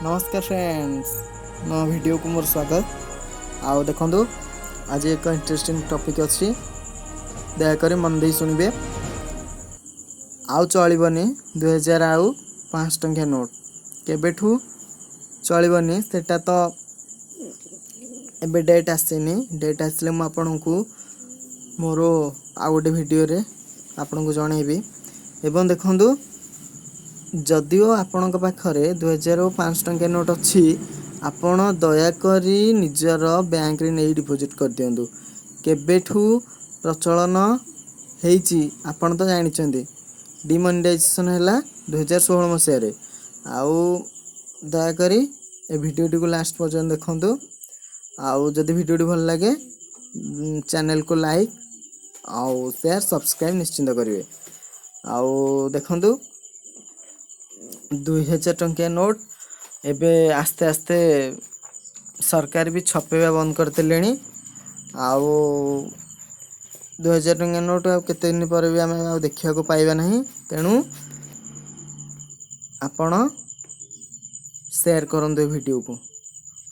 नमस्कार फ्रेंड्स मो वीडियो को मोर स्वागत आउ देखो आज एक इंटरेस्टिंग टॉपिक अच्छी दयाक मन दे शुणवे आउ चलबनी 2000 आउ 5 टंकिया नोट केबेठू चलबनी सेटा तो एबे डेट आसनी डेट आसले मु आपन को मोर आउ गोटे वीडियो रे आपन को जनइबी एवं देखंतु जदिओ आपण पाखरे 2000 और 5 टंकिया नोट अच्छी आपण दयाकरी निजर बैंक रे नहीं डिपोजिट कर दियंतु केबेठू प्रचलन हेची आपण तो जानिचंदी डिमोनेटाइजेशन हैला 2016 मसिया रे आउ दयाकरी ए वीडियो टी को लास्ट पर्यंत देखंतु आउ जदि वीडियो टी भल लागे चैनल को लाइक आउ शेयर सब्सक्राइब निश्चिंत करिवे आउ देखंतु 2000 टंकिया नोट एबे आस्ते आस्ते सरकार भी छपेवा बंद करते लेनी आउ 2000 टंकिया नोट केते दिन पर भी आमे देखिया को पाइबा नहीं तेणु आपण शेयर करंतु वीडियो को।